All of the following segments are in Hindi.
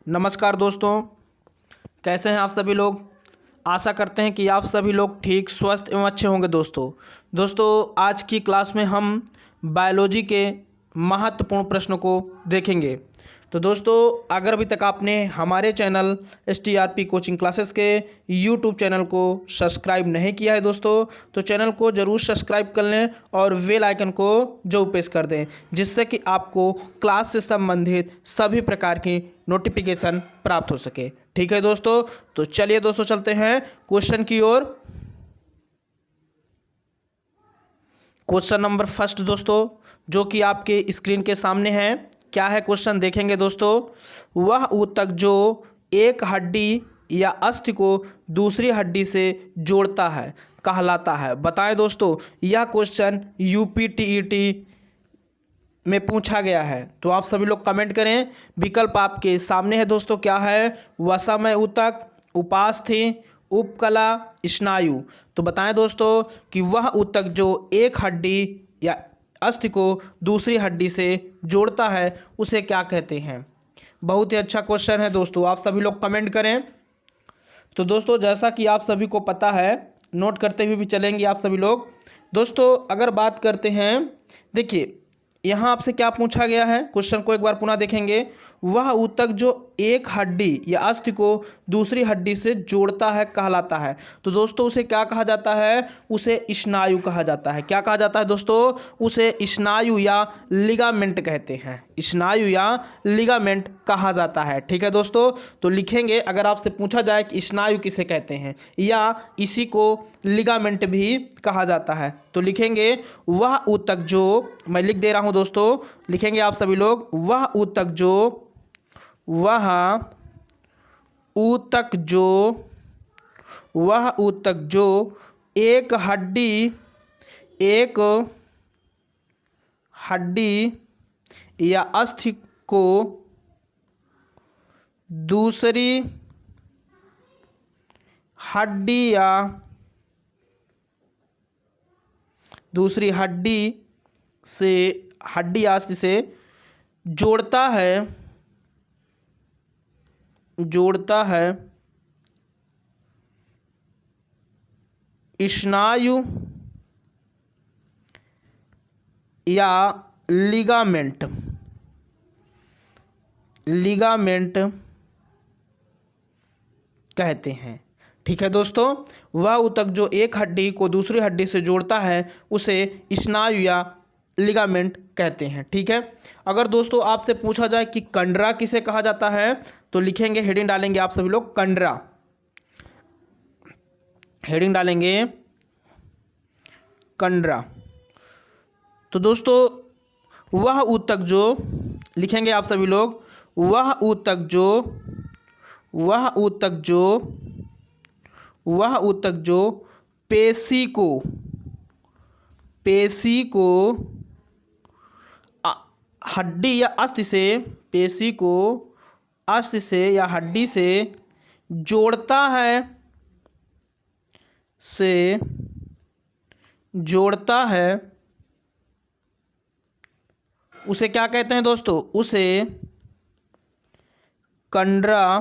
नमस्कार दोस्तों, कैसे हैं आप सभी लोग। आशा करते हैं कि आप सभी लोग ठीक, स्वस्थ एवं अच्छे होंगे। दोस्तों आज की क्लास में हम बायोलॉजी के महत्वपूर्ण प्रश्नों को देखेंगे। तो दोस्तों, अगर अभी तक आपने हमारे चैनल STRP कोचिंग क्लासेस के यूट्यूब चैनल को सब्सक्राइब नहीं किया है दोस्तों, तो चैनल को ज़रूर सब्सक्राइब कर लें और बेल आइकन को जरूर प्रेस कर दें, जिससे कि आपको क्लास से संबंधित सभी प्रकार की नोटिफिकेशन प्राप्त हो सके। ठीक है दोस्तों, तो चलिए दोस्तों चलते हैं क्वेश्चन की ओर। क्वेश्चन नंबर फर्स्ट दोस्तों, जो कि आपके स्क्रीन के सामने है। क्या है क्वेश्चन, देखेंगे दोस्तों। वह ऊतक जो एक हड्डी या अस्थि को दूसरी हड्डी से जोड़ता है कहलाता है। बताएं दोस्तों, यह क्वेश्चन UPTET में पूछा गया है। तो आप सभी लोग कमेंट करें। विकल्प आपके सामने है दोस्तों। क्या है? वसमय ऊतक, उपास्थि, उपकला, स्नायु। तो बताएं दोस्तों कि वह ऊतक जो एक हड्डी या अस्थि को दूसरी हड्डी से जोड़ता है उसे क्या कहते हैं। बहुत ही अच्छा क्वेश्चन है दोस्तों, आप सभी लोग कमेंट करें। तो दोस्तों, जैसा कि आप सभी को पता है, नोट करते हुए भी चलेंगे आप सभी लोग। दोस्तों अगर बात करते हैं, देखिए यहाँ आपसे क्या पूछा गया है, क्वेश्चन को एक बार पुनः देखेंगे। वह ऊतक जो एक हड्डी या अस्थि को दूसरी हड्डी से जोड़ता है कहलाता है। तो दोस्तों उसे क्या कहा जाता है? उसे स्नायु कहा जाता है। क्या कहा जाता है दोस्तों? उसे स्नायु या लिगामेंट कहते हैं। स्नायु या लिगामेंट कहा जाता है। ठीक है दोस्तों, तो लिखेंगे, अगर आपसे पूछा जाए कि स्नायु किसे कहते हैं या इसी को लिगामेंट भी कहा जाता है, तो लिखेंगे वह ऊतक जो, मैं लिख दे रहा हूं दोस्तों, लिखेंगे आप सभी लोग, वह ऊतक जो एक हड्डी या अस्थि को दूसरी हड्डी अस्थि से जोड़ता है स्नायु या लिगामेंट कहते हैं। ठीक है दोस्तों, वह ऊतक जो एक हड्डी को दूसरी हड्डी से जोड़ता है उसे स्नायु या लिगामेंट कहते हैं। ठीक है, अगर दोस्तों आपसे पूछा जाए कि कंडरा किसे कहा जाता है, तो लिखेंगे, हेडिंग डालेंगे आप सभी लोग, कंडरा। हेडिंग डालेंगे कंडरा। तो दोस्तों वह ऊतक जो, लिखेंगे आप सभी लोग, वह ऊतक जो पेशी को हड्डी या अस्थि से या हड्डी से जोड़ता है उसे क्या कहते हैं दोस्तों? उसे कंडरा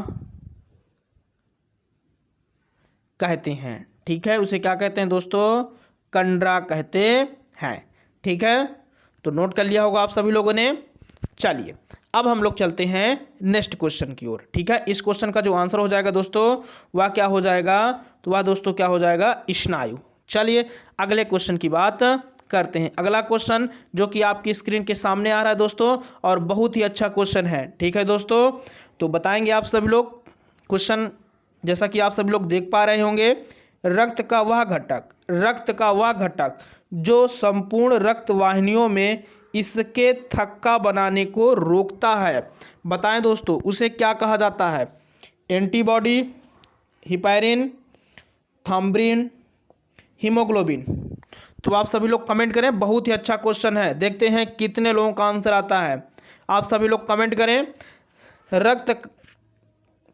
कहते हैं। ठीक है, उसे क्या कहते हैं दोस्तों? कंडरा कहते हैं। ठीक है, तो नोट कर लिया होगा आप सभी लोगों ने। चलिए अब हम लोग चलते हैं नेक्स्ट क्वेश्चन की ओर। ठीक है, इस क्वेश्चन का जो आंसर हो जाएगा दोस्तों, वह क्या हो जाएगा? तो वह दोस्तों क्या हो जाएगा? स्नायु। चलिए अगले क्वेश्चन की बात करते हैं। अगला क्वेश्चन जो कि आपकी स्क्रीन के सामने आ रहा है दोस्तों, और बहुत ही अच्छा क्वेश्चन है। ठीक है दोस्तों, तो बताएंगे आप सभी लोग क्वेश्चन, जैसा कि आप सभी लोग देख पा रहे होंगे। रक्त का वह घटक जो संपूर्ण रक्त वाहिनियों में इसके थक्का बनाने को रोकता है, बताएं दोस्तों उसे क्या कहा जाता है? Antibody, heparin, thrombin, haemoglobin. तो आप सभी लोग कमेंट करें। बहुत ही अच्छा क्वेश्चन है, देखते हैं कितने लोगों का आंसर आता है। आप सभी लोग कमेंट करें। रक्त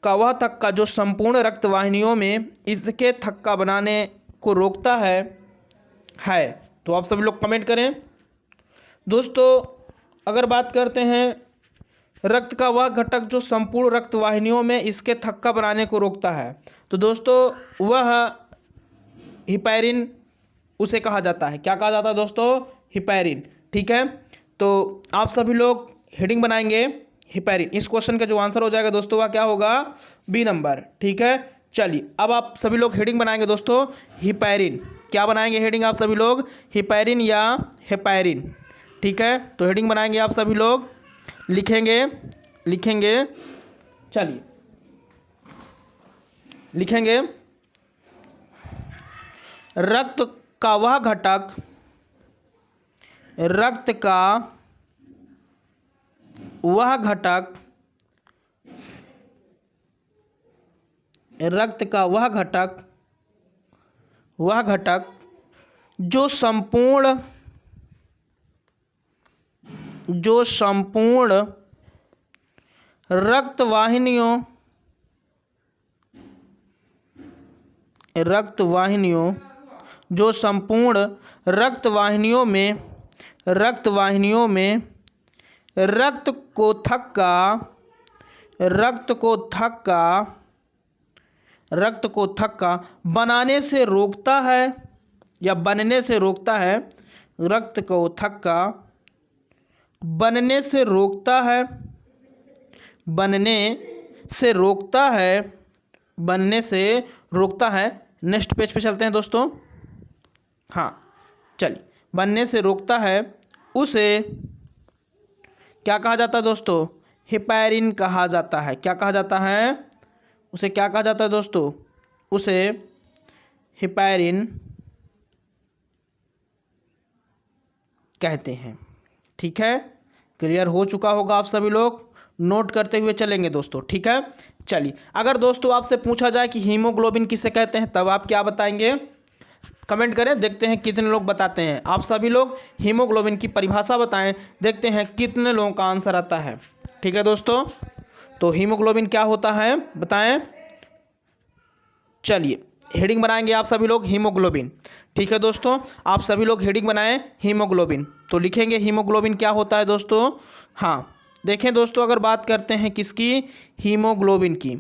का वह थक्का जो संपूर्ण रक्त वाहिनियों में इसके थक्का बनाने को रोकता है। तो आप सभी लोग कमेंट करें। दोस्तों अगर बात करते हैं रक्त का वह घटक जो संपूर्ण रक्त वाहिनियों में इसके थक्का बनाने को रोकता है। तो दोस्तों वह हिपैरिन उसे कहा जाता है। क्या कहा जाता है दोस्तों? हिपैरिन। ठीक है, तो आप सभी लोग हेडिंग बनाएंगे हिपैरिन। इस क्वेश्चन का जो आंसर हो जाएगा दोस्तों वह क्या होगा? B number. ठीक है, चलिए अब आप सभी लोग हेडिंग बनाएंगे दोस्तों हिपैरिन। क्या बनाएंगे हेडिंग आप सभी लोग? हिपैरिन या हेपैरिन। ठीक है, तो हेडिंग बनाएंगे आप सभी लोग, लिखेंगे चलिए लिखेंगे रक्त का वह घटक, रक्त का वह घटक, रक्त का वह घटक, वह घटक जो संपूर्ण जो संपूर्ण रक्त वाहिनियों में रक्त को थक्का बनाने से रोकता है या बनने से रोकता है। रक्त को थक्का बनने से रोकता है, बनने से रोकता है। नेक्स्ट पेज पे चलते हैं दोस्तों। हाँ चलिए, बनने से रोकता है, उसे क्या कहा जाता है दोस्तों? हिपैरिन कहा जाता है। क्या कहा जाता है? उसे क्या कहा जाता है दोस्तों? उसे हिपैरिन कहते हैं। ठीक है, क्लियर हो चुका होगा। आप सभी लोग नोट करते हुए चलेंगे दोस्तों। ठीक है, चलिए अगर दोस्तों आपसे पूछा जाए कि हीमोग्लोबिन किसे कहते हैं, तब आप क्या बताएंगे? कमेंट करें, देखते हैं कितने लोग बताते हैं। आप सभी लोग हीमोग्लोबिन की परिभाषा बताएं, देखते हैं कितने लोगों का आंसर आता है। ठीक है दोस्तों, तो हीमोग्लोबिन क्या होता है बताएं। चलिए हेडिंग बनाएंगे आप सभी लोग हीमोग्लोबिन। ठीक है दोस्तों, आप सभी लोग हेडिंग बनाएं हीमोग्लोबिन। तो लिखेंगे हीमोग्लोबिन क्या होता है दोस्तों। हाँ देखें दोस्तों, अगर बात करते हैं किसकी? हीमोग्लोबिन की।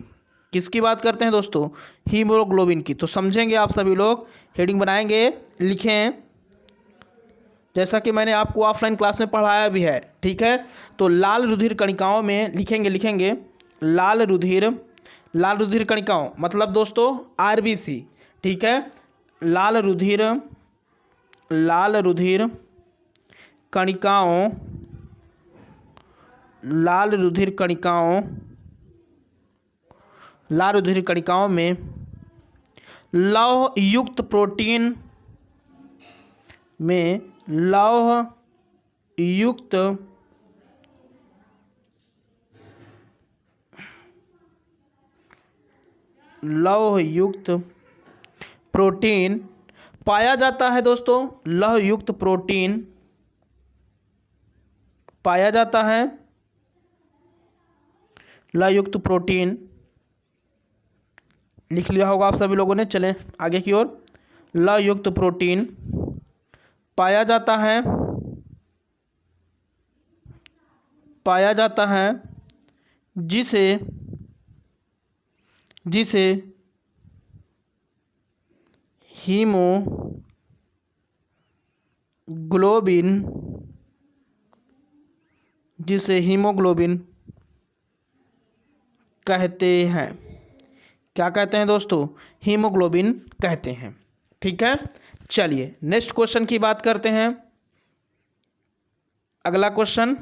किसकी बात करते हैं दोस्तों? हीमोग्लोबिन की। तो समझेंगे आप सभी लोग, हेडिंग बनाएंगे, लिखें जैसा कि मैंने आपको ऑफलाइन क्लास में पढ़ाया भी है। ठीक है, तो लाल रुधिर कणिकाओं में लिखेंगे लाल रुधिर कणिकाओं मतलब दोस्तों आरबीसी। ठीक है, लाल रुधिर कणिकाओं, लाल रुधिर कणिकाओं में लौह युक्त प्रोटीन पाया जाता है दोस्तों। लौह युक्त प्रोटीन पाया जाता है, लौह युक्त प्रोटीन लिख लिया होगा आप सभी लोगों ने। चलें आगे की ओर। लौह युक्त प्रोटीन पाया जाता है जिसे हीमोग्लोबिन कहते हैं। क्या कहते हैं दोस्तों? हीमोग्लोबिन कहते हैं। ठीक है, चलिए नेक्स्ट क्वेश्चन की बात करते हैं। अगला क्वेश्चन,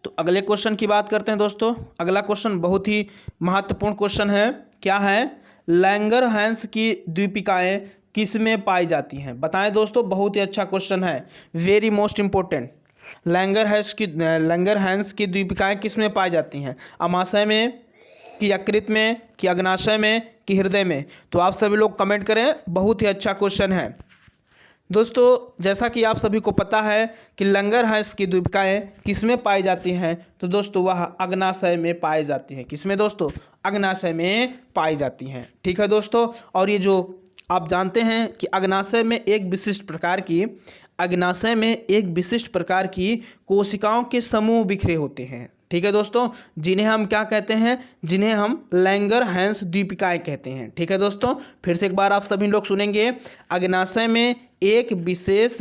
तो अगले क्वेश्चन की बात करते हैं दोस्तों। अगला क्वेश्चन बहुत ही महत्वपूर्ण क्वेश्चन है। क्या है? लैंगरहैंस की द्वीपिकाएं किसमें पाई जाती हैं? बताएं दोस्तों, बहुत ही अच्छा क्वेश्चन है, वेरी मोस्ट इंपॉर्टेंट। लैंगरहैंस की द्वीपिकाएं किसमें पाई जाती हैं? अमाशय में, कि यकृत में, कि अग्नाशय में, कि हृदय में? तो आप सभी लोग कमेंट करें, बहुत ही अच्छा क्वेश्चन है दोस्तों। जैसा कि आप सभी को पता है कि लैंगरहैंस की द्वीपिकाएं किसमें पाई जाती हैं, तो दोस्तों वह अग्नाशय में पाई जाती हैं। किसमें दोस्तों? अग्नाशय में पाई जाती हैं। ठीक है दोस्तों, और ये जो आप जानते हैं कि अग्नाशय में एक विशिष्ट प्रकार की अग्नाशय में एक विशिष्ट प्रकार की कोशिकाओं के समूह बिखरे होते हैं। ठीक है दोस्तों, जिन्हें हम क्या कहते हैं, जिन्हें हम लैंगरहैंस द्वीपिकाएं कहते हैं। ठीक है दोस्तों, फिर से एक बार आप सभी लोग सुनेंगे। अग्नाशय में एक विशेष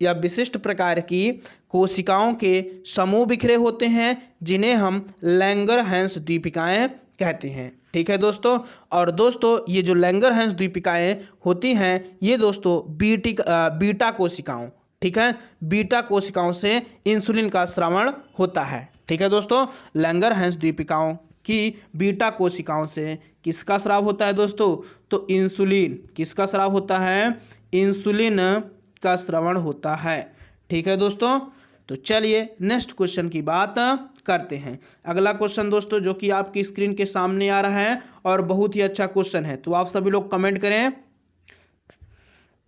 या विशिष्ट प्रकार की कोशिकाओं के समूह बिखरे होते हैं, जिन्हें हम लैंगरहैंस द्वीपिकाएं कहते हैं। ठीक है दोस्तों, और दोस्तों ये जो लैंगरहैंस द्वीपिकाएं होती हैं, ये दोस्तों बीटा कोशिकाओं, ठीक है, बीटा कोशिकाओं से इंसुलिन का स्रावण होता है। ठीक है दोस्तों, लैंगरहैंस द्वीपिकाओं की बीटा कोशिकाओं से किसका स्राव होता है दोस्तों, तो इंसुलिन, किसका स्राव होता है, इंसुलिन का स्रवण होता है। ठीक है दोस्तों, तो चलिए नेक्स्ट क्वेश्चन की बात करते हैं। अगला क्वेश्चन दोस्तों जो कि आपकी स्क्रीन के सामने आ रहा है और बहुत ही अच्छा क्वेश्चन है, तो आप सभी लोग कमेंट करें।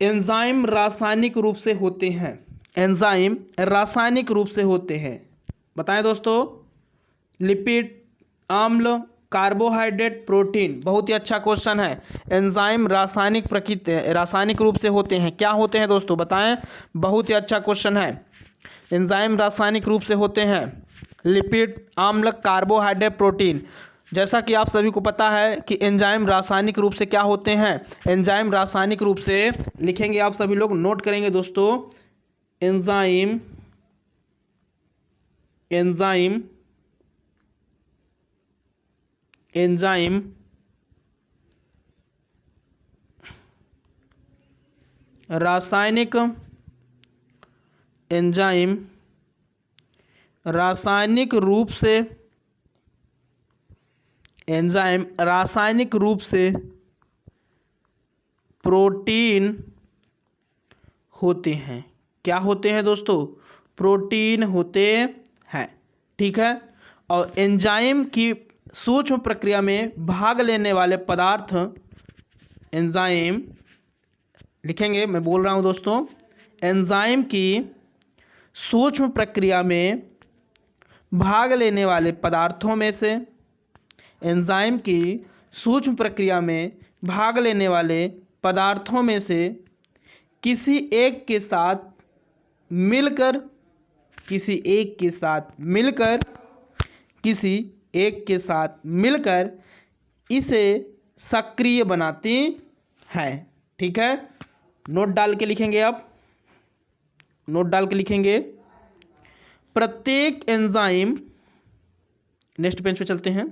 एंजाइम रासायनिक रूप से होते हैं, एंजाइम रासायनिक रूप से होते हैं, बताएं दोस्तों। लिपिड, अम्ल, कार्बोहाइड्रेट, प्रोटीन। बहुत ही अच्छा क्वेश्चन है। एंजाइम रासायनिक रूप से होते हैं, क्या होते हैं दोस्तों बताएं। बहुत ही अच्छा क्वेश्चन है। एंजाइम रासायनिक रूप से होते हैं लिपिड, अम्ल, कार्बोहाइड्रेट, प्रोटीन। जैसा कि आप सभी को पता है कि एंजाइम रासायनिक रूप से क्या होते हैं। एंजाइम रासायनिक रूप से लिखेंगे, आप सभी लोग नोट करेंगे दोस्तों। एंजाइम एंजाइम एंजाइम रासायनिक एंजाइम रासायनिक रूप से, एंजाइम रासायनिक रूप से प्रोटीन होते हैं। क्या होते हैं दोस्तों, प्रोटीन होते हैं। ठीक है, और एंजाइम की सूक्ष्म प्रक्रिया में भाग लेने वाले पदार्थ, एंजाइम लिखेंगे, मैं बोल रहा हूं दोस्तों। एंजाइम की सूक्ष्म प्रक्रिया में भाग लेने वाले पदार्थों में से, एंजाइम की सूक्ष्म प्रक्रिया में भाग लेने वाले पदार्थों में से किसी एक के साथ मिलकर, किसी एक के साथ मिलकर, किसी एक के साथ मिलकर इसे सक्रिय बनाती हैं। ठीक है, नोट डाल के लिखेंगे, आप नोट डाल के लिखेंगे। प्रत्येक एंजाइम, नेक्स्ट पेज पे चलते हैं।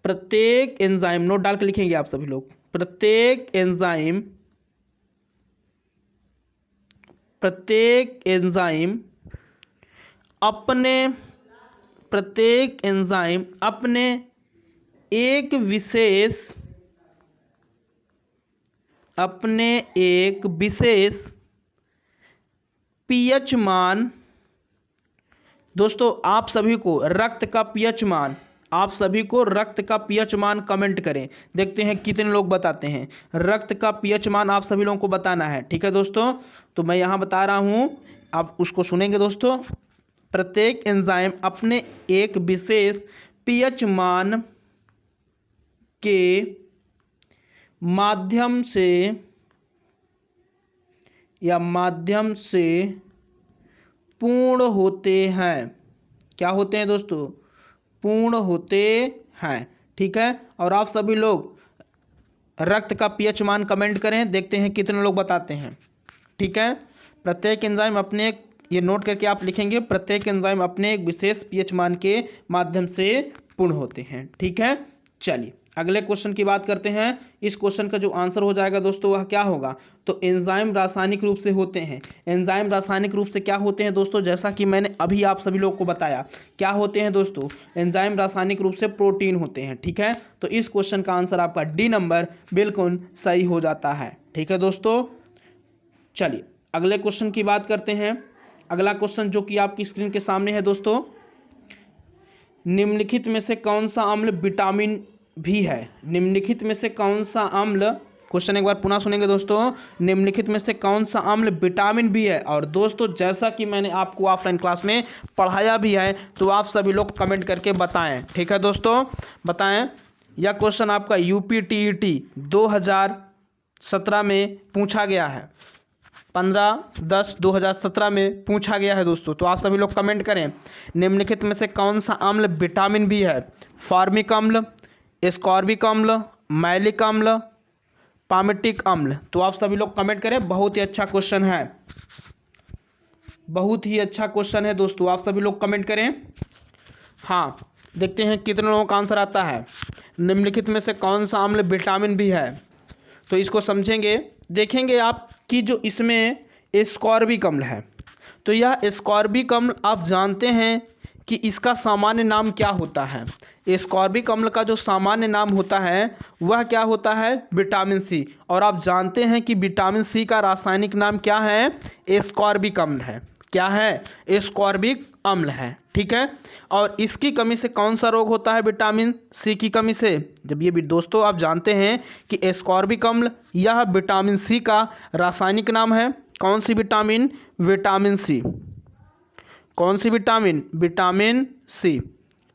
प्रत्येक एंजाइम, नोट डाल के लिखेंगे आप सभी लोग। प्रत्येक एंजाइम अपने एक विशेष पीएच मान, दोस्तों आप सभी को रक्त का पीएच मान, आप सभी को रक्त का पीएच मान कमेंट करें, देखते हैं कितने लोग बताते हैं। रक्त का पीएच मान आप सभी लोगों को बताना है। ठीक है दोस्तों, तो मैं यहाँ बता रहा हूँ, आप उसको सुनेंगे दोस्तों। प्रत्येक एंजाइम अपने एक विशेष पीएच मान के माध्यम से पूर्ण होते हैं। क्या होते हैं दोस्तों, पूर्ण होते हैं। ठीक है, और आप सभी लोग रक्त का पीएच मान कमेंट करें, देखते हैं कितने लोग बताते हैं। ठीक है, प्रत्येक एंजाइम अपने, ये नोट करके आप लिखेंगे, प्रत्येक एंजाइम अपने एक विशेष पीएच मान के माध्यम से पूर्ण होते हैं। ठीक है, चलिए अगले क्वेश्चन की बात करते हैं। इस क्वेश्चन का जो आंसर हो जाएगा दोस्तों वह क्या होगा, तो एंजाइम रासायनिक रूप से होते हैं। एंजाइम रासायनिक रूप से क्या होते हैं दोस्तों, जैसा कि मैंने अभी आप सभी लोगों को बताया, क्या होते हैं दोस्तों, एंजाइम रासायनिक रूप से प्रोटीन होते हैं। ठीक है, तो इस क्वेश्चन का आंसर आपका डी नंबर बिल्कुल सही हो जाता है। ठीक है दोस्तों, चलिए अगले क्वेश्चन की बात करते हैं। अगला क्वेश्चन जो कि आपकी स्क्रीन के सामने है दोस्तों, निम्नलिखित में से कौन सा अम्ल विटामिन भी है। निम्नलिखित में से कौन सा अम्ल, क्वेश्चन एक बार पुनः सुनेंगे दोस्तों। निम्नलिखित में से कौन सा अम्ल विटामिन भी है। और दोस्तों जैसा कि मैंने आपको ऑफलाइन क्लास में पढ़ाया भी है, तो आप सभी लोग कमेंट करके बताएं। ठीक है दोस्तों, बताएं। यह क्वेश्चन आपका यूपी टीईटी 2017 में पूछा गया है। 15/10/2017 में पूछा गया है दोस्तों। तो आप सभी लोग कमेंट करें, निम्नलिखित में से कौन सा अम्ल विटामिन बी है? फॉर्मिक अम्ल, एस्कॉर्बिक अम्ल, मैलिक अम्ल, पामिटिक अम्ल। तो आप सभी लोग कमेंट करें। बहुत ही अच्छा क्वेश्चन है, बहुत ही अच्छा क्वेश्चन है दोस्तों। आप सभी लोग कमेंट करें। हाँ, देखते हैं कितने लोगों का आंसर आता है। निम्नलिखित में से कौन सा अम्ल विटामिन बी है? तो इसको समझेंगे, देखेंगे आप कि जो इसमें एस्कॉर्बिक अम्ल है, तो यह एस्कॉर्बिक अम्ल आप जानते हैं कि इसका सामान्य नाम क्या होता है? एस्कॉर्बिक अम्ल का जो सामान्य नाम होता है वह क्या होता है? Vitamin C. और आप जानते हैं कि विटामिन सी का रासायनिक नाम क्या है? एस्कॉर्बिक अम्ल है। क्या है? एस्कॉर्बिक अम्ल है। ठीक है। और इसकी कमी से कौन सा रोग होता है? विटामिन सी की कमी से। जब ये भी दोस्तों आप जानते हैं कि एस्कॉर्बिक अम्ल यह विटामिन सी का रासायनिक नाम है। कौन सी विटामिन? Vitamin C. कौन सी विटामिन? Vitamin C.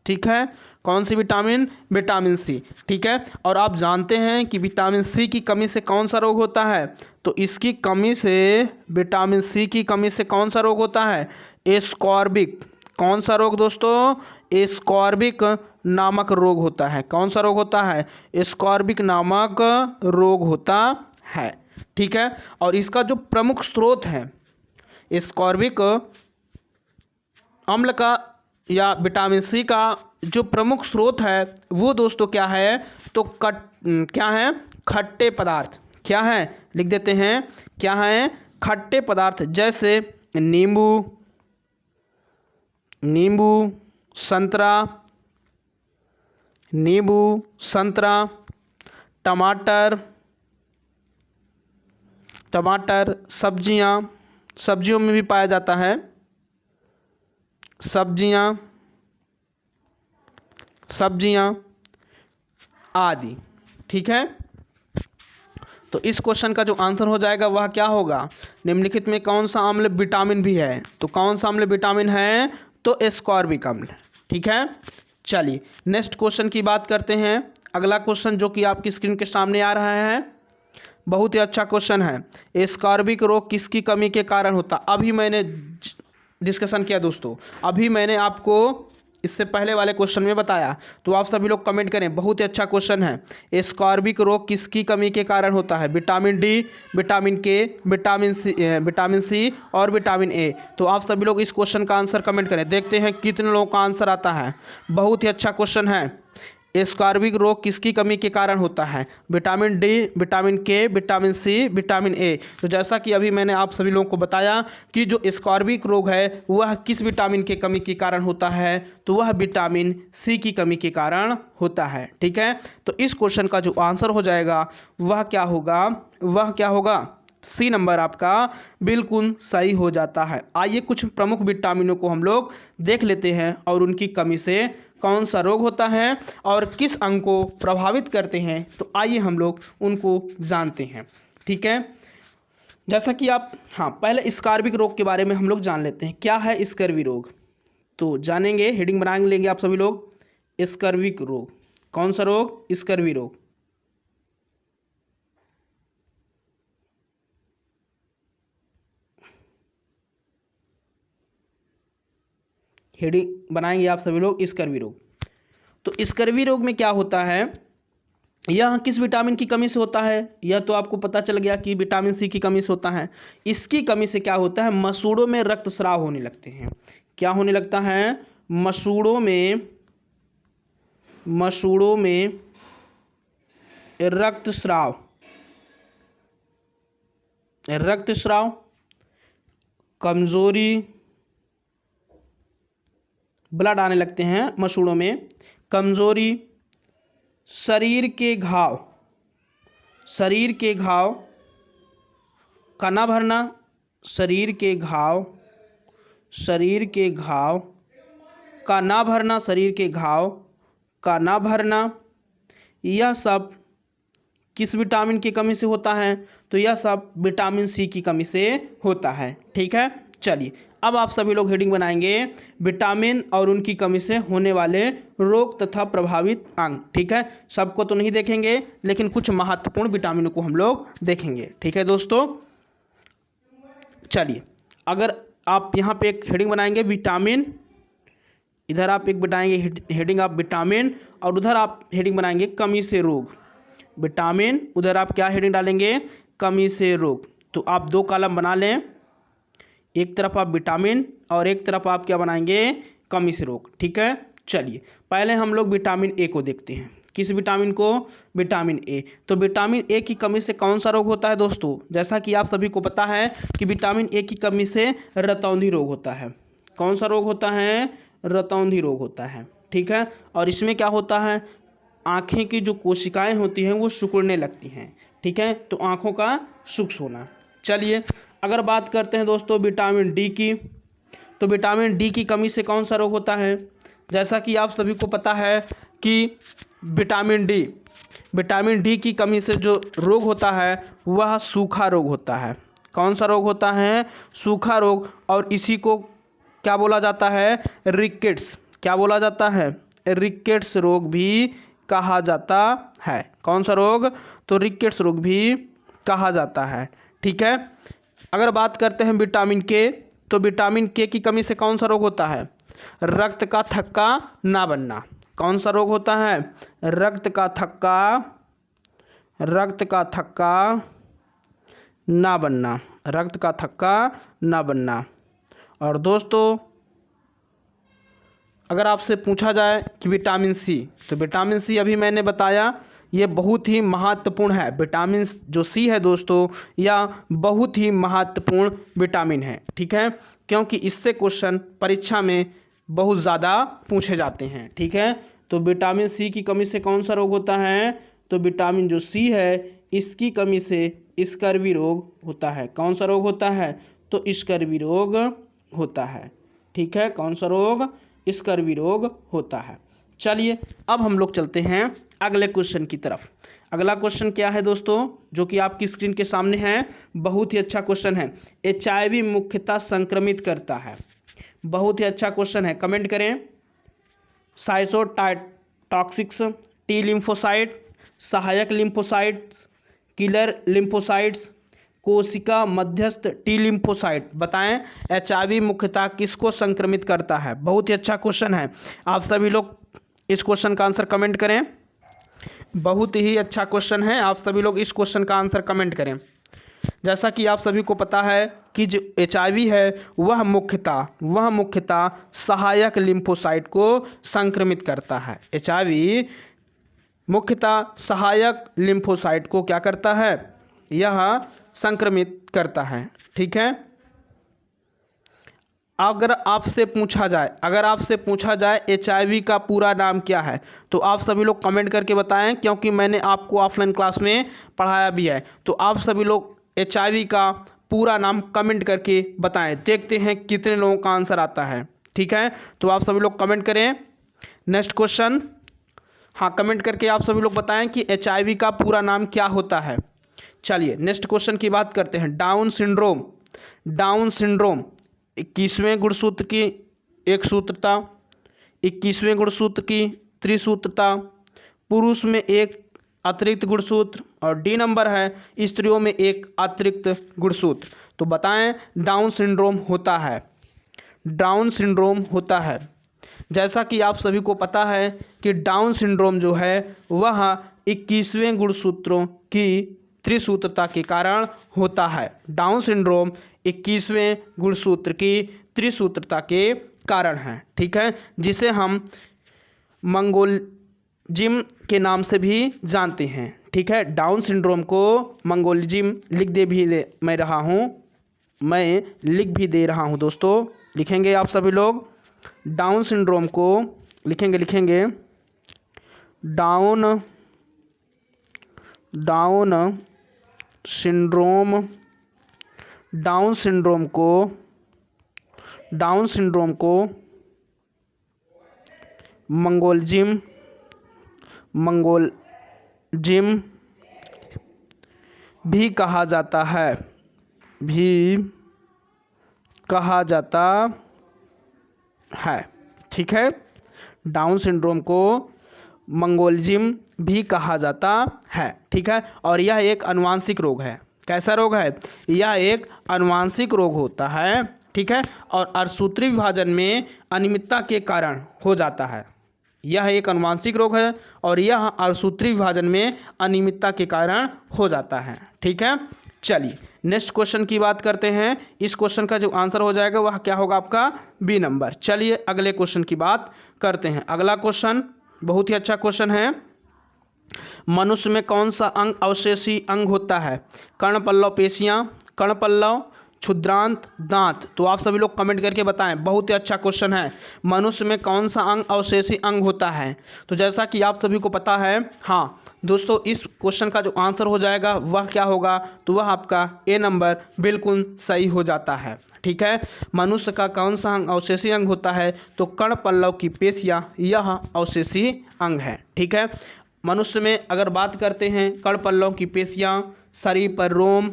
ठीक है। कौन सी विटामिन? Vitamin C. ठीक है। और आप जानते हैं कि विटामिन सी की कमी से कौन सा रोग होता है? तो इसकी कमी से, विटामिन सी की कमी से कौन सा रोग होता है? एस्कॉर्बिक। कौन सा रोग दोस्तों? एस्कॉर्बिक नामक रोग होता है। कौन सा रोग होता है? एस्कॉर्बिक नामक रोग होता है। ठीक है। और इसका जो प्रमुख स्रोत है एस्कॉर्बिक अम्ल का या विटामिन सी का जो प्रमुख स्रोत है वो दोस्तों क्या है? तो क्या है? खट्टे पदार्थ। क्या है? लिख देते हैं, क्या है? खट्टे पदार्थ, जैसे नींबू, नींबू, संतरा, नींबू, संतरा, टमाटर, टमाटर, सब्जियां, सब्जियों में भी पाया जाता है, सब्जियां, सब्जियां आदि। ठीक है। तो इस क्वेश्चन का जो आंसर हो जाएगा वह क्या होगा? निम्नलिखित में कौन सा अम्ल विटामिन भी है? तो कौन सा अम्ल विटामिन है? तो एस्कॉर्बिक अम्ल। ठीक है। चलिए नेक्स्ट क्वेश्चन की बात करते हैं। अगला क्वेश्चन जो कि आपकी स्क्रीन के सामने आ रहा है, बहुत ही अच्छा क्वेश्चन है। एस्कॉर्बिक रोग किसकी कमी के कारण होता? अभी मैंने डिस्कशन किया दोस्तों, अभी मैंने आपको इससे पहले वाले क्वेश्चन में बताया। तो आप सभी लोग कमेंट करें। बहुत ही अच्छा क्वेश्चन है। एस्कॉर्बिक रोग किसकी कमी के कारण होता है? विटामिन डी, विटामिन के, विटामिन सी और विटामिन ए। तो आप सभी लोग इस क्वेश्चन का आंसर कमेंट करें। देखते हैं कितने लोगों का आंसर आता है। बहुत ही अच्छा क्वेश्चन है। एस्कॉर्बिक रोग किसकी कमी के कारण होता है? विटामिन डी, विटामिन के, विटामिन सी, विटामिन ए। तो जैसा कि अभी मैंने आप सभी लोगों को बताया कि जो एस्कॉर्बिक रोग है वह किस विटामिन के कमी के कारण होता है? तो वह विटामिन सी की कमी के कारण होता है। ठीक है। तो इस क्वेश्चन का जो आंसर हो जाएगा वह क्या होगा? वह क्या होगा? सी नंबर आपका बिल्कुल सही हो जाता है। आइए कुछ प्रमुख विटामिनों को हम लोग देख लेते हैं और उनकी कमी से कौन सा रोग होता है और किस अंग को प्रभावित करते हैं। तो आइए हम लोग उनको जानते हैं। ठीक है। जैसा कि आप, हाँ, पहले स्कर्वी रोग के बारे में हम लोग जान लेते हैं। क्या है स्कर्वी रोग? तो जानेंगे, हेडिंग बना लेंगे आप सभी लोग। स्कर्वी रोग, कौन सा रोग? स्कर्वी रोग। हेडिंग बनाएंगे आप सभी लोग, स्कर्वी रोग। तो स्कर्वी रोग में क्या होता है? यह किस विटामिन की कमी से होता है? यह तो आपको पता चल गया कि विटामिन सी की कमी से होता है। इसकी कमी से क्या होता है? मसूड़ों में रक्तस्राव होने लगते हैं। क्या होने लगता है? मसूड़ों में रक्तस्राव, रक्तस्राव, कमजोरी, ब्लड आने लगते हैं मसूड़ों में, कमजोरी, शरीर के घाव, शरीर के घाव का ना भरना, शरीर के घाव, शरीर के घाव का ना भरना, शरीर के घाव का ना भरना, यह सब किस विटामिन की कमी से होता है? तो यह सब विटामिन सी की कमी से होता है। ठीक है। चलिए अब आप सभी लोग हेडिंग बनाएंगे, विटामिन और उनकी कमी से होने वाले रोग तथा प्रभावित अंग। ठीक है। सबको तो नहीं देखेंगे लेकिन कुछ महत्वपूर्ण विटामिनों को हम लोग देखेंगे। ठीक है दोस्तों। चलिए, अगर आप यहाँ पे एक हेडिंग बनाएंगे विटामिन, इधर आप एक बनाएंगे हेडिंग आप विटामिन, और उधर आप हेडिंग बनाएंगे कमी से रोग। विटामिन, उधर आप क्या हेडिंग डालेंगे, कमी से रोग। तो आप 2 कॉलम बना लें, एक तरफ आप विटामिन और एक तरफ आप क्या बनाएंगे, कमी से रोग। ठीक है, चलिए पहले हम लोग विटामिन ए को देखते हैं। किस विटामिन को, विटामिन ए। तो विटामिन ए की कमी से कौन सा रोग होता है दोस्तों, जैसा कि आप सभी को पता है कि विटामिन ए की कमी से रतौंधी रोग होता है। कौन सा रोग होता है, रतौंधी रोग होता है। ठीक है, और इसमें क्या होता है, आँखें की जो कोशिकाएं होती हैं वो सिकुड़ने लगती हैं। ठीक है, तो आँखों का शुष्क होना। चलिए अगर बात करते हैं दोस्तों विटामिन डी की, तो विटामिन डी की कमी से कौन सा रोग होता है, जैसा कि आप सभी को पता है कि विटामिन डी की कमी से जो रोग होता है वह सूखा रोग होता है। कौन सा रोग होता है, सूखा रोग। और इसी को क्या बोला जाता है, रिकेट्स। क्या बोला जाता है, रिकेट्स रोग भी कहा जाता है। कौन सा रोग, तो रिकेट्स रोग भी कहा जाता है। ठीक है, अगर बात करते हैं विटामिन के, तो विटामिन के की कमी से कौन सा रोग होता है, रक्त का थक्का ना बनना। कौन सा रोग होता है, रक्त का थक्का ना बनना, रक्त का थक्का ना बनना। और दोस्तों अगर आपसे पूछा जाए कि विटामिन सी, तो विटामिन सी अभी मैंने बताया ये बहुत ही महत्वपूर्ण है। विटामिन जो सी है दोस्तों, यह बहुत ही महत्वपूर्ण विटामिन है। ठीक है, क्योंकि इससे क्वेश्चन परीक्षा में बहुत ज़्यादा पूछे जाते हैं। ठीक है, तो विटामिन सी की कमी से कौन सा रोग होता है, तो विटामिन जो सी है इसकी कमी से स्कर्वी रोग होता है। कौन सा रोग होता है, तो स्कर्वी रोग होता है। ठीक है, कौन सा रोग, स्कर्वी रोग होता है। चलिए अब हम लोग चलते हैं अगले क्वेश्चन की तरफ। अगला क्वेश्चन क्या है दोस्तों, जो कि आपकी स्क्रीन के सामने है, बहुत ही अच्छा क्वेश्चन है। HIV मुख्यतः संक्रमित करता है। बहुत ही अच्छा क्वेश्चन है, कमेंट करें। साइटोटॉक्सिक्स, टी लिम्फोसाइट, सहायक लिम्फोसाइट्स, किलर लिम्फोसाइट्स, कोशिका मध्यस्थ टी लिम्फोसाइट। बताएं HIV मुख्यतः किसको संक्रमित करता है। बहुत ही अच्छा क्वेश्चन है, आप सभी लोग इस क्वेश्चन का आंसर कमेंट करें। बहुत ही अच्छा क्वेश्चन है, आप सभी लोग इस क्वेश्चन का आंसर कमेंट करें। जैसा कि आप सभी को पता है कि जो HIV है वह मुख्यतः सहायक लिम्फोसाइट को संक्रमित करता है। HIV मुख्यतः सहायक लिम्फोसाइट को क्या करता है, यह संक्रमित करता है। ठीक है, अगर आपसे पूछा जाए HIV का पूरा नाम क्या है, तो आप सभी लोग कमेंट करके बताएं, क्योंकि मैंने आपको ऑफलाइन क्लास में पढ़ाया भी है। तो आप सभी लोग HIV का पूरा नाम कमेंट करके बताएं, देखते हैं कितने लोगों का आंसर आता है। ठीक है, तो आप सभी लोग कमेंट करें। नेक्स्ट क्वेश्चन, हाँ कमेंट करके आप सभी लोग बताएं कि HIV का पूरा नाम क्या होता है। चलिए नेक्स्ट क्वेश्चन की बात करते हैं। डाउन सिंड्रोम 21वें गुणसूत्र की एक सूत्रता, 21वें गुणसूत्र की त्रिसूत्रता, पुरुष में एक अतिरिक्त गुणसूत्र, और डी नंबर है स्त्रियों में एक अतिरिक्त गुणसूत्र। तो बताएं डाउन सिंड्रोम होता है। जैसा कि आप सभी को पता है कि डाउन सिंड्रोम जो है वह 21वें गुणसूत्रों की त्रिसूत्रता के कारण होता है। डाउन सिंड्रोम 21वें गुणसूत्र की त्रिसूत्रता के कारण है। ठीक है, जिसे हम मंगोलिज्म के नाम से भी जानते हैं। ठीक है, डाउन सिंड्रोम को मंगोलिज्म लिख भी दे रहा हूँ दोस्तों, लिखेंगे आप सभी लोग। डाउन सिंड्रोम को लिखेंगे डाउन सिंड्रोम को मंगोलिज्म भी कहा जाता है। ठीक है, डाउन सिंड्रोम को मंगोलिज्म भी कहा जाता है। ठीक है, और यह एक आनुवांशिक रोग है। कैसा रोग है? यह एक आनुवांशिक रोग होता है, ठीक है, और अर्धसूत्री विभाजन में अनियमितता के कारण हो जाता है। यह एक आनुवांशिक रोग है और यह अर्धसूत्री विभाजन में अनियमितता के कारण हो जाता है, ठीक है। चलिए नेक्स्ट क्वेश्चन की बात करते हैं। इस क्वेश्चन का जो आंसर हो जाएगा वह क्या होगा? आपका बी नंबर। चलिए अगले क्वेश्चन की बात करते हैं। अगला क्वेश्चन बहुत ही अच्छा क्वेश्चन है। मनुष्य में कौन सा अंग अवशेषी अंग होता है? कर्णपल्लव पेशियां, कर्णपल्लव, क्षुद्रांत, दांत। तो आप सभी लोग कमेंट करके बताएं। बहुत ही अच्छा क्वेश्चन है। मनुष्य में कौन सा अंग अवशेषी अंग होता है? तो जैसा कि आप सभी को पता है, हाँ दोस्तों, इस क्वेश्चन का जो आंसर हो जाएगा वह क्या होगा? तो वह आपका ए नंबर बिल्कुल सही हो जाता है, ठीक है। मनुष्य का कौन सा अंग अवशेषी अंग होता है? तो कर्णपल्लव की पेशियां यह अवशेषी अंग है, ठीक है। मनुष्य में अगर बात करते हैं, कर्णपल्लव की पेशियां, शरीर पर रोम,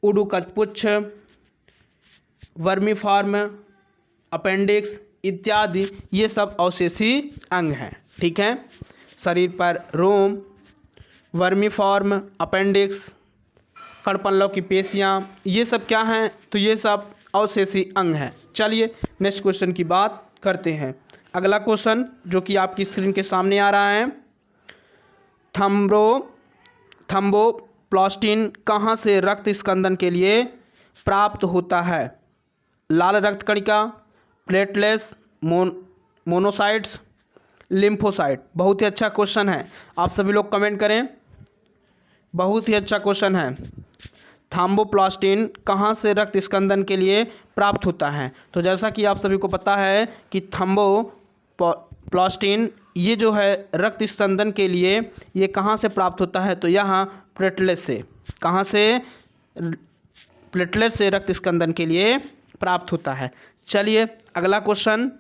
उडुकपुच्छ, वर्मीफॉर्म, अपेंडिक्स इत्यादि ये सब अवशेषी अंग हैं, ठीक है। शरीर पर रोम, वर्मीफॉर्म, अपेंडिक्स, कर्णपल्लव की पेशियां ये सब क्या हैं? तो ये सब अवशेषी अंग हैं। चलिए नेक्स्ट क्वेश्चन की बात करते हैं। अगला क्वेश्चन जो कि आपकी स्क्रीन के सामने आ रहा है, थ्रोम्बोप्लास्टिन कहाँ से रक्त स्कंदन के लिए प्राप्त होता है? लाल रक्त कणिका, प्लेटलेट्स, मोनोसाइट्स, लिम्फोसाइट। बहुत ही अच्छा क्वेश्चन है, आप सभी लोग कमेंट करें। बहुत ही अच्छा क्वेश्चन है। थ्रोम्बोप्लास्टिन कहाँ से रक्त स्कंदन के लिए प्राप्त होता है? तो जैसा कि आप सभी को पता है कि थ्रोम्बोप्लास्टिन ये जो है रक्त स्कंदन के लिए ये कहाँ से प्राप्त होता है? तो यहाँ प्लेटलेट से। कहाँ से? प्लेटलेट से रक्त स्कंदन के लिए प्राप्त होता है। चलिए अगला क्वेश्चन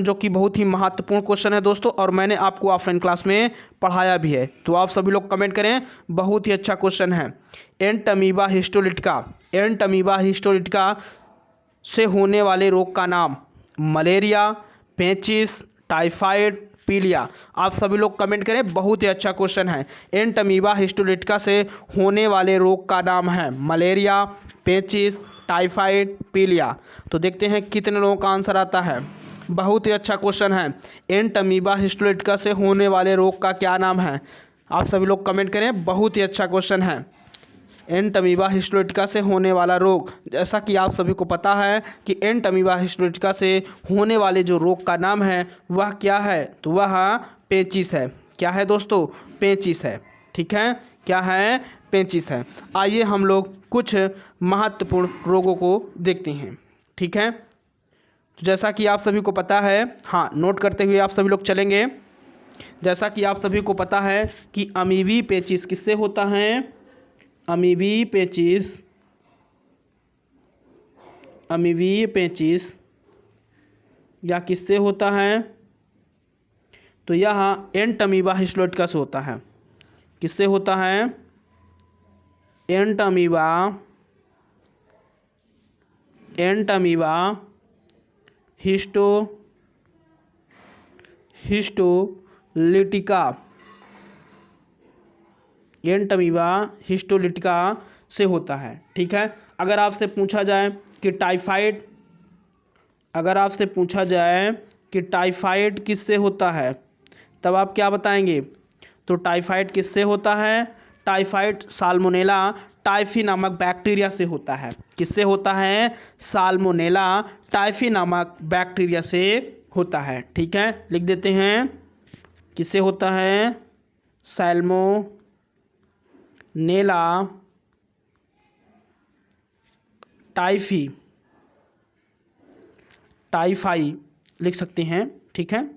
जो कि बहुत ही महत्वपूर्ण क्वेश्चन है दोस्तों, और मैंने आपको ऑफलाइन क्लास में पढ़ाया भी है, तो आप सभी लोग कमेंट करें। बहुत ही अच्छा क्वेश्चन है। एंटमीबा हिस्टोलिटिका से होने वाले रोग का नाम? मलेरिया, पेचिस, टाइफाइड, पीलिया। आप सभी लोग कमेंट करें। बहुत ही अच्छा क्वेश्चन है। एंटमीबा हिस्टोलिटिका से होने वाले रोग का नाम है मलेरिया, पेचिस, टाइफाइड, पीलिया। तो देखते हैं कितने लोगों का आंसर आता है। बहुत ही अच्छा क्वेश्चन है। एंटमीबा हिस्टोलिटिका से होने वाले रोग का क्या नाम है? आप सभी लोग कमेंट करें। बहुत ही अच्छा क्वेश्चन है। एंटमीबा हिस्टोलिटिका से होने वाला रोग, जैसा कि आप सभी को पता है कि एंटमीबा हिस्टोलिटिका से होने वाले जो रोग का नाम है वह क्या है? तो वह पेचिस है। क्या है दोस्तों? पेचिस है, ठीक है। क्या है? पेचिस है। आइए हम लोग कुछ महत्वपूर्ण रोगों को देखते हैं, ठीक है। तो जैसा कि आप सभी को पता है, हाँ नोट करते हुए आप सभी लोग चलेंगे। जैसा कि आप सभी को पता है कि अमीबी पेचिस किससे होता है? अमीबी पेचिस या किससे होता है? तो यह एंटमीबा हिस्टोलिटिका से होता है। किससे होता है? एंटमीबा हिस्टोलिटिका से होता है, ठीक है। अगर आपसे पूछा जाए कि टाइफाइड किससे होता है, तब आप क्या बताएंगे? तो टाइफाइड किससे होता है? टाइफाइड साल्मोनेला टाइफी नामक बैक्टीरिया से होता है। किससे होता है? साल्मोनेला टाइफी नामक बैक्टीरिया से होता है, ठीक है। लिख देते हैं, किससे होता है? साल्मोनेला टाइफाई लिख सकते हैं, ठीक है।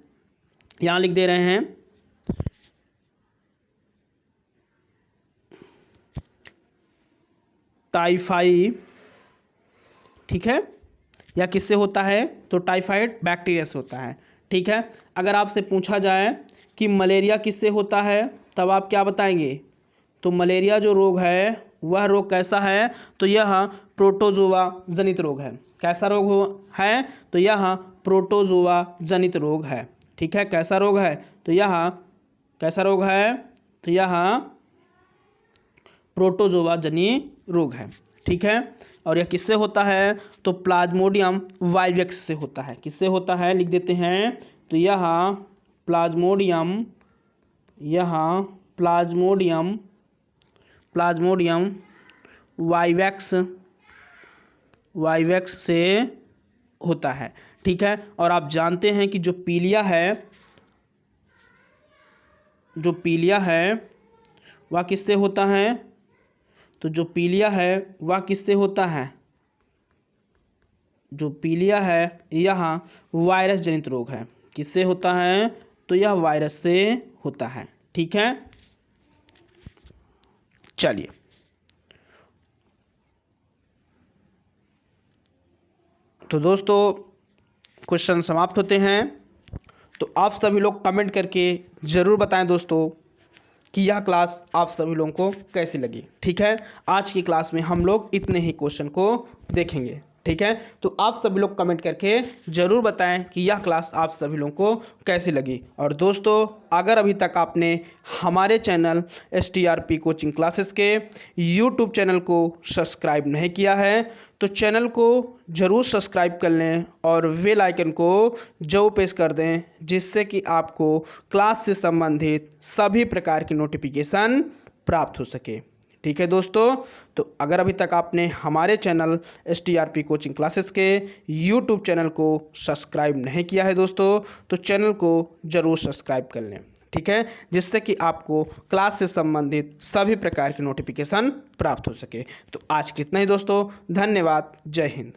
यहाँ लिख दे रहे हैं टाइफाई, ठीक है। या किससे होता है? तो टाइफाइड बैक्टीरिया से होता है, ठीक है। अगर आपसे पूछा जाए कि मलेरिया किससे होता है, तब आप क्या बताएंगे? तो मलेरिया जो रोग है वह रोग कैसा है? तो यह प्रोटोजोआ जनित रोग है। कैसा रोग है? तो यह प्रोटोजोआ जनित रोग है, ठीक है। कैसा रोग है? तो यह कैसा रोग है? तो यह प्रोटोजोआ जन्य रोग है। ठीक है, और यह किससे होता है? तो प्लाज्मोडियम वाइवेक्स से होता है। किससे होता है लिख देते हैं, तो यह प्लाज्मोडियम वाइवेक्स से होता है। ठीक है, और आप जानते हैं कि जो पीलिया है वह किससे होता है? तो जो पीलिया है वह किससे होता है? जो पीलिया है यह वायरस जनित रोग है। किससे होता है? तो यह वायरस से होता है। ठीक है, चलिए तो दोस्तों क्वेश्चन समाप्त होते हैं। तो आप सभी लोग कमेंट करके ज़रूर बताएं दोस्तों कि यह क्लास आप सभी लोगों को कैसी लगी। ठीक है, आज की क्लास में हम लोग इतने ही क्वेश्चन को देखेंगे। ठीक है, तो आप सभी लोग कमेंट करके ज़रूर बताएं कि यह क्लास आप सभी लोगों को कैसी लगी। और दोस्तों अगर अभी तक आपने हमारे चैनल STRP कोचिंग क्लासेस के YouTube चैनल को सब्सक्राइब नहीं किया है तो चैनल को ज़रूर सब्सक्राइब कर लें और बेल आइकन को जरूर प्रेस कर दें, जिससे कि आपको क्लास से संबंधित सभी प्रकार की नोटिफिकेशन प्राप्त हो सके। ठीक है दोस्तों, तो अगर अभी तक आपने हमारे चैनल STRP कोचिंग क्लासेस के YouTube चैनल को सब्सक्राइब नहीं किया है दोस्तों, तो चैनल को ज़रूर सब्सक्राइब कर लें। ठीक है, जिससे कि आपको क्लास से संबंधित सभी प्रकार की नोटिफिकेशन प्राप्त हो सके। तो आज कितना ही दोस्तों, धन्यवाद, जय हिंद।